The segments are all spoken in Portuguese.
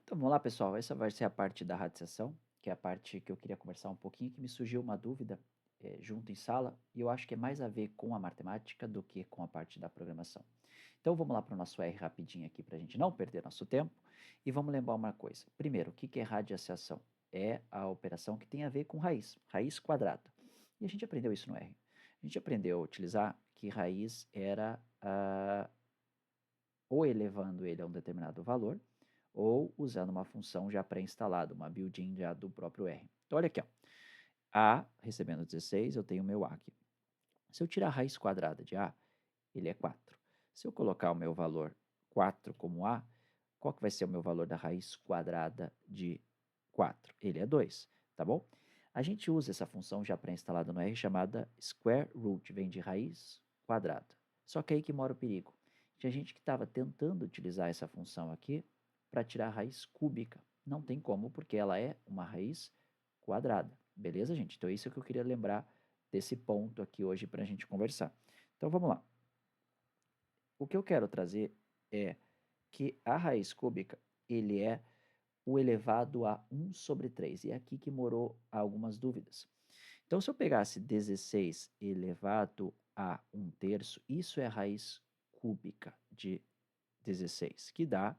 Então vamos lá, pessoal. Essa vai ser a parte da radiciação, que é a parte que eu queria conversar um pouquinho, que me surgiu uma dúvida junto em sala, e eu acho que é mais a ver com a matemática do que com a parte da programação. Então vamos lá para o nosso R rapidinho aqui, para a gente não perder nosso tempo, e vamos lembrar uma coisa. Primeiro, o que é radiciação? É a operação que tem a ver com raiz, raiz quadrada. E a gente aprendeu isso no R. A gente aprendeu a utilizar que raiz era ou elevando ele a um determinado valor, ou usando uma função já pré-instalada, uma built-in já do próprio R. Então, olha aqui, ó. A recebendo 16, eu tenho o meu A aqui. Se eu tirar a raiz quadrada de A, ele é 4. Se eu colocar o meu valor 4 como A, qual que vai ser o meu valor da raiz quadrada de 4? Ele é 2, tá bom? A gente usa essa função já pré-instalada no R chamada square root, vem de raiz quadrada. Só que aí que mora o perigo. Tinha gente que estava tentando utilizar essa função aqui para tirar a raiz cúbica. Não tem como, porque ela é uma raiz quadrada. Beleza, gente? Então, isso é o que eu queria lembrar desse ponto aqui hoje para a gente conversar. Então, vamos lá. O que eu quero trazer é que a raiz cúbica, ele é o elevado a 1 sobre 3. E é aqui que morou algumas dúvidas. Então, se eu pegasse 16 elevado a 1/3, isso é a raiz cúbica de 16, que dá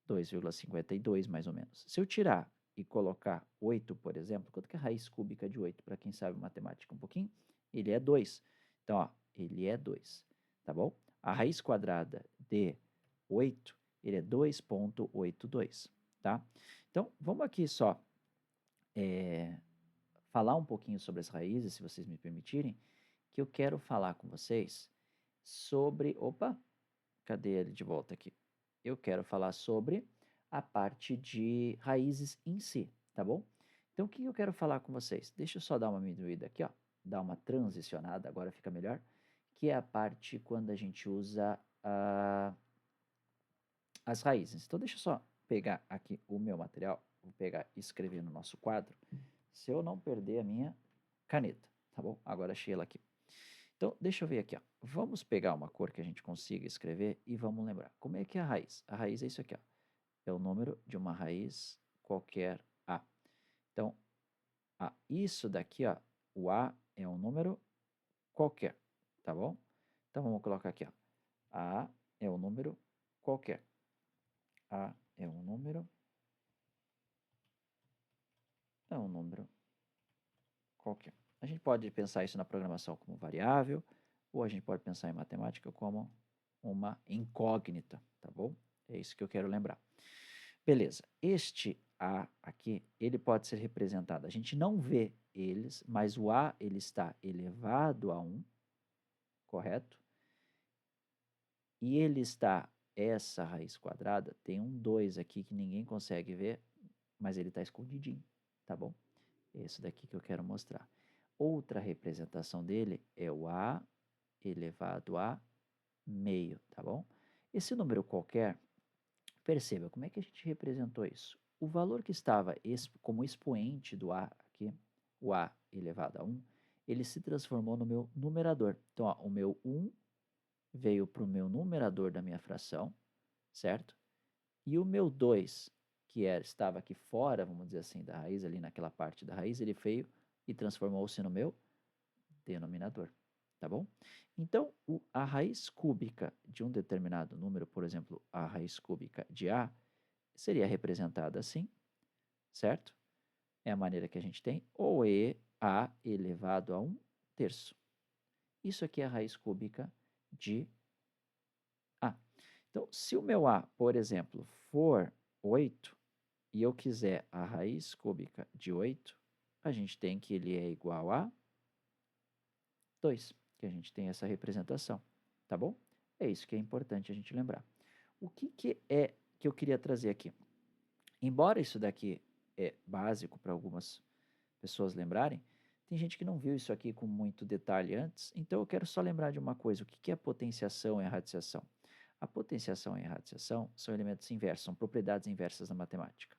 2,52 mais ou menos. Se eu tirar e colocar 8, por exemplo, quanto que é a raiz cúbica de 8? Para quem sabe matemática um pouquinho, ele é 2. Então, ó, ele é 2, tá bom? A raiz quadrada de 8, ele é 2,82, tá? Então, vamos aqui só falar um pouquinho sobre as raízes, se vocês me permitirem, que eu quero falar com vocês sobre... Opa, cadê ele de volta aqui? Eu quero falar sobre a parte de raízes em si, tá bom? Então, o que eu quero falar com vocês? Deixa eu só dar uma diminuída aqui, ó, dar uma transicionada, agora fica melhor, que é a parte quando a gente usa as raízes. Então, deixa eu só pegar aqui o meu material, vou pegar e escrever no nosso quadro, se eu não perder a minha caneta, tá bom? Agora achei ela aqui. Então, deixa eu ver aqui, ó. Vamos pegar uma cor que a gente consiga escrever e vamos lembrar. Como é que é a raiz? A raiz é isso aqui, ó. É o número de uma raiz qualquer A. Então, isso daqui, ó, o A é um número qualquer, tá bom? Então, vamos colocar aqui, ó. A é um número qualquer. A é um número qualquer. A gente pode pensar isso na programação como variável, ou a gente pode pensar em matemática como uma incógnita, tá bom? É isso que eu quero lembrar. Beleza, este A aqui, ele pode ser representado, a gente não vê eles, mas o A ele está elevado a 1, correto? E ele está, essa raiz quadrada, tem um 2 aqui que ninguém consegue ver, mas ele está escondidinho, tá bom? Esse daqui que eu quero mostrar. Outra representação dele é o A elevado a meio, tá bom? Esse número qualquer, perceba, como é que a gente representou isso? O valor que estava como expoente do A aqui, o A elevado a 1, ele se transformou no meu numerador. Então, ó, o meu 1 veio para o meu numerador da minha fração, certo? E o meu 2, que estava aqui fora, vamos dizer assim, da raiz, ali naquela parte da raiz, ele veio e transformou-se no meu denominador, tá bom? Então, a raiz cúbica de um determinado número, por exemplo, a raiz cúbica de A, seria representada assim, certo? É a maneira que a gente tem, ou A elevado a 1/3. Isso aqui é a raiz cúbica de A. Então, se o meu A, por exemplo, for 8, e eu quiser a raiz cúbica de 8, a gente tem que ele é igual a 2, que a gente tem essa representação, tá bom? É isso que é importante a gente lembrar. O que é que eu queria trazer aqui? Embora isso daqui é básico para algumas pessoas lembrarem, tem gente que não viu isso aqui com muito detalhe antes, então eu quero só lembrar de uma coisa, o que é potenciação e radiciação? A potenciação e a radiciação são elementos inversos, são propriedades inversas da matemática.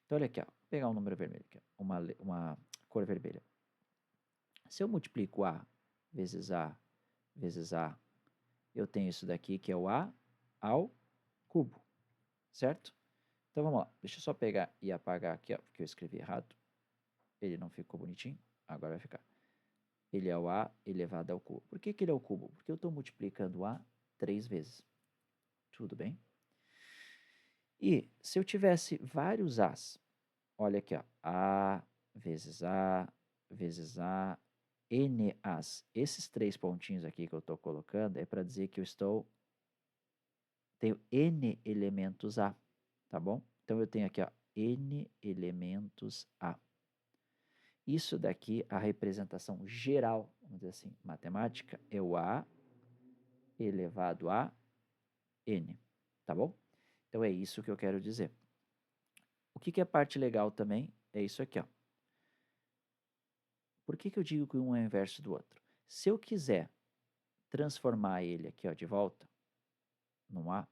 Então olha aqui, ó, vou pegar um número vermelho, aqui, ó, uma cor vermelha. Se eu multiplico A vezes A vezes A, eu tenho isso daqui que é o A ao cubo, certo? Então vamos lá, deixa eu só pegar e apagar aqui, ó, porque eu escrevi errado. Ele não ficou bonitinho, agora vai ficar. Ele é o A elevado ao cubo. Por que ele é o cubo? Porque eu estou multiplicando A 3 vezes. Tudo bem? E se eu tivesse vários A's, olha aqui, ó, A vezes A vezes A, N A's. Esses 3 pontinhos aqui que eu estou colocando é para dizer que tenho N elementos A, tá bom? Então eu tenho aqui, ó, N elementos A. Isso daqui, a representação geral, vamos dizer assim, matemática, é o A elevado a N, tá bom? Então é isso que eu quero dizer. O que é parte legal também é isso aqui, ó. Por que eu digo que um é o inverso do outro? Se eu quiser transformar ele aqui, ó, de volta, no A,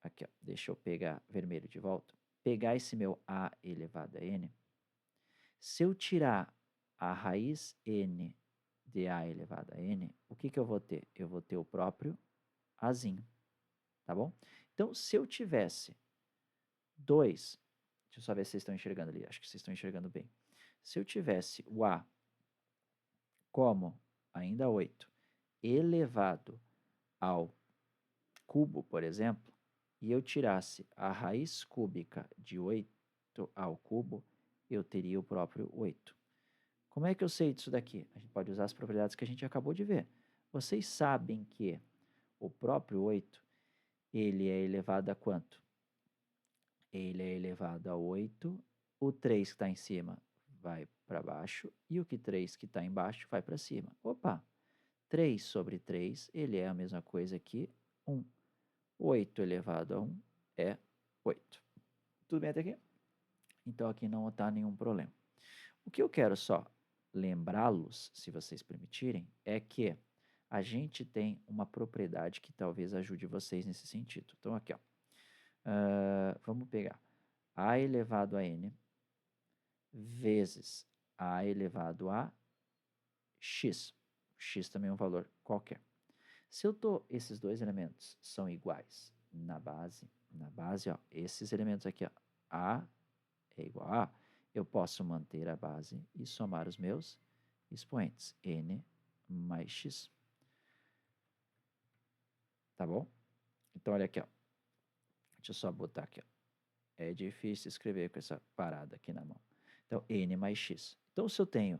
aqui, ó, deixa eu pegar vermelho de volta, pegar esse meu A elevado a N, se eu tirar a raiz N de A elevado a N, o que eu vou ter? Eu vou ter o próprio Azinho, tá bom? Então, se eu tivesse 2, deixa eu só ver se vocês estão enxergando ali, acho que vocês estão enxergando bem. Se eu tivesse o A como ainda 8 elevado ao cubo, por exemplo, e eu tirasse a raiz cúbica de 8 ao cubo, eu teria o próprio 8. Como é que eu sei disso daqui? A gente pode usar as propriedades que a gente acabou de ver. Vocês sabem que o próprio 8, ele é elevado a quanto? Ele é elevado a 8, o 3 que está em cima vai para baixo e o 3 que está embaixo vai para cima. Opa, 3 sobre 3, ele é a mesma coisa que 1. 8 elevado a 1 é 8. Tudo bem até aqui? Então aqui não está nenhum problema. O que eu quero só lembrá-los, se vocês permitirem, é que a gente tem uma propriedade que talvez ajude vocês nesse sentido. Então aqui, ó, vamos pegar a elevado a n vezes a elevado a x. X também é um valor qualquer. Se eu tô, esses dois elementos são iguais na base, ó, esses elementos aqui, ó, A é igual a A, eu posso manter a base e somar os meus expoentes, n mais x. Tá bom? Então, olha aqui, ó. Deixa eu só botar aqui, ó. É difícil escrever com essa parada aqui na mão. Então, n mais x. Então, se eu tenho,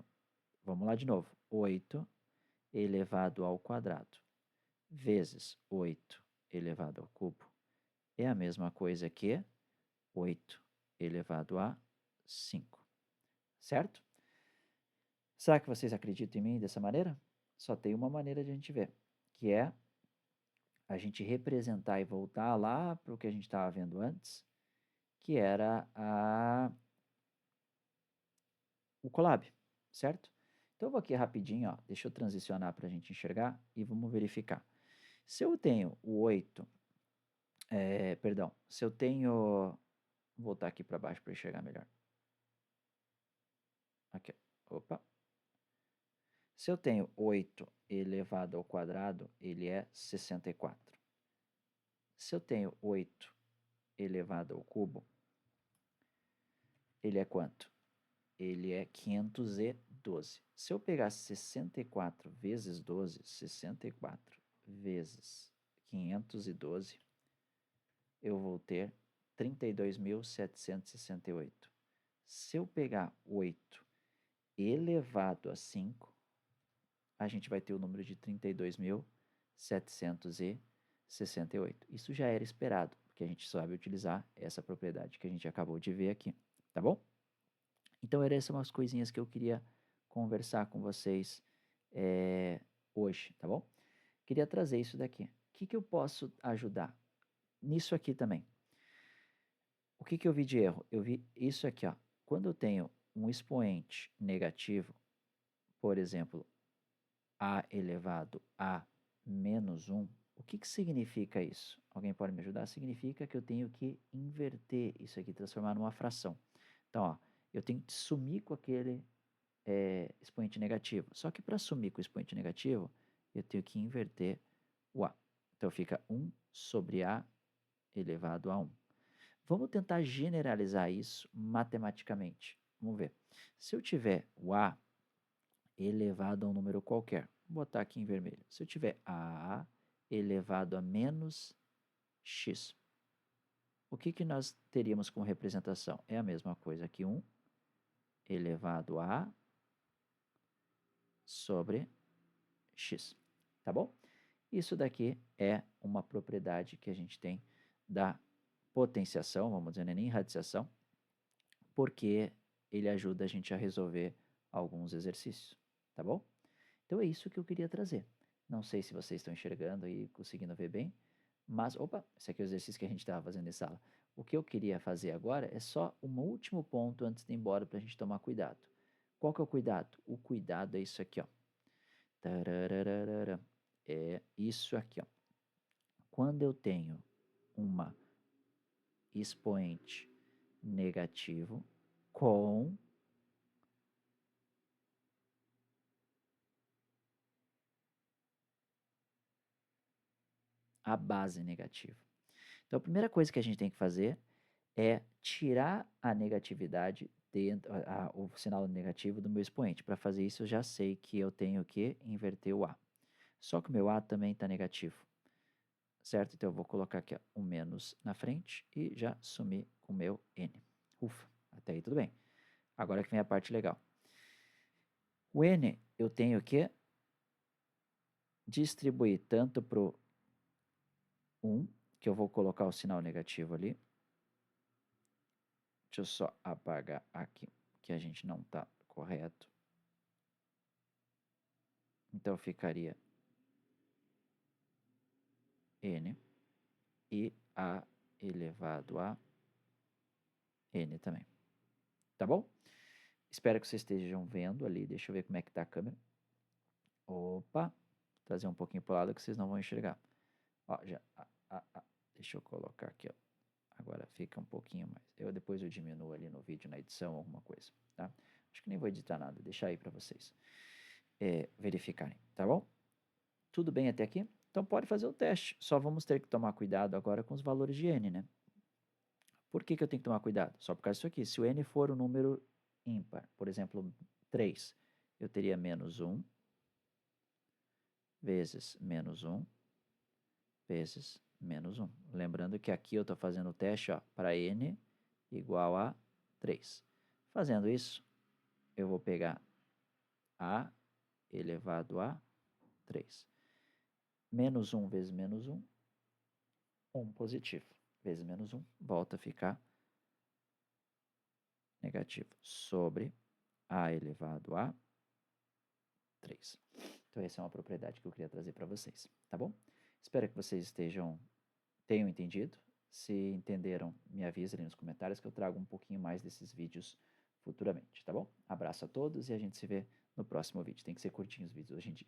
vamos lá de novo, 8 elevado ao quadrado vezes 8 elevado ao cubo é a mesma coisa que 8 elevado a 5, certo? Será que vocês acreditam em mim dessa maneira? Só tem uma maneira de a gente ver, que é a gente representar e voltar lá para o que a gente estava vendo antes, que era o Colab, certo? Então eu vou aqui rapidinho, ó, deixa eu transicionar para a gente enxergar e vamos verificar. Se eu tenho o 8, perdão, se eu tenho, vou voltar aqui para baixo para enxergar melhor. Aqui, opa. Se eu tenho 8 elevado ao quadrado, ele é 64. Se eu tenho 8 elevado ao cubo, ele é quanto? Ele é 512. Se eu pegar 64 vezes 12, 64 vezes 512, eu vou ter 32.768. Se eu pegar 8 elevado a 5, a gente vai ter o número de 32.768. Isso já era esperado, porque a gente sabe utilizar essa propriedade que a gente acabou de ver aqui, tá bom? Então, eram essas umas coisinhas que eu queria conversar com vocês hoje, tá bom? Queria trazer isso daqui. O que eu posso ajudar? Nisso aqui também. O que eu vi de erro? Eu vi isso aqui, ó. Quando eu tenho um expoente negativo, por exemplo, a elevado a menos 1, o que significa isso? Alguém pode me ajudar? Significa que eu tenho que inverter isso aqui, transformar numa fração. Então, ó, eu tenho que sumir com aquele expoente negativo. Só que para sumir com o expoente negativo, eu tenho que inverter o A. Então, fica 1 sobre A elevado a 1. Vamos tentar generalizar isso matematicamente. Vamos ver. Se eu tiver o A elevado a um número qualquer, vou botar aqui em vermelho. Se eu tiver A elevado a menos x, o que nós teríamos como representação? É a mesma coisa que 1 elevado a sobre x, tá bom? Isso daqui é uma propriedade que a gente tem da potenciação, vamos dizer, nem radiação, porque ele ajuda a gente a resolver alguns exercícios, tá bom? Então é isso que eu queria trazer. Não sei se vocês estão enxergando e conseguindo ver bem, mas, opa, esse aqui é o exercício que a gente estava fazendo em sala. O que eu queria fazer agora é só um último ponto antes de ir embora para a gente tomar cuidado. Qual que é o cuidado? O cuidado é isso aqui, ó. Tarararara. É isso aqui, ó. Quando eu tenho uma expoente negativo com a base negativa. Então, a primeira coisa que a gente tem que fazer é tirar a negatividade dentro, o sinal negativo do meu expoente. Para fazer isso, eu já sei que eu tenho que inverter o A. Só que o meu A também está negativo, certo? Então, eu vou colocar aqui ó, um menos na frente e já sumir com o meu N. Ufa, até aí tudo bem. Agora que vem a parte legal. O N eu tenho que distribuir tanto para o 1, que eu vou colocar o sinal negativo ali. Deixa eu só apagar aqui, que a gente não está correto. Então, ficaria N e A elevado a N também. Tá bom? Espero que vocês estejam vendo ali. Deixa eu ver como é que tá a câmera. Opa! Trazer um pouquinho para o lado que vocês não vão enxergar. Ó, já... Deixa eu colocar aqui, ó. Agora fica um pouquinho mais. Depois eu diminuo ali no vídeo, na edição, alguma coisa, tá? Acho que nem vou editar nada, deixar aí para vocês verificarem, tá bom? Tudo bem até aqui? Então pode fazer o teste. Só vamos ter que tomar cuidado agora com os valores de n, né? Por que eu tenho que tomar cuidado? Só por causa disso aqui. Se o n for um número ímpar, por exemplo, 3, eu teria menos 1 vezes menos 1 vezes menos 1. Lembrando que aqui eu estou fazendo o teste para n igual a 3. Fazendo isso, eu vou pegar a elevado a 3. Menos 1 vezes menos 1, 1 positivo. Vezes menos 1, volta a ficar negativo. Sobre a elevado a 3. Então, essa é uma propriedade que eu queria trazer para vocês, tá bom? Espero que vocês tenham entendido. Se entenderam, me avisa ali nos comentários que eu trago um pouquinho mais desses vídeos futuramente, tá bom? Abraço a todos e a gente se vê no próximo vídeo. Tem que ser curtinho os vídeos hoje em dia.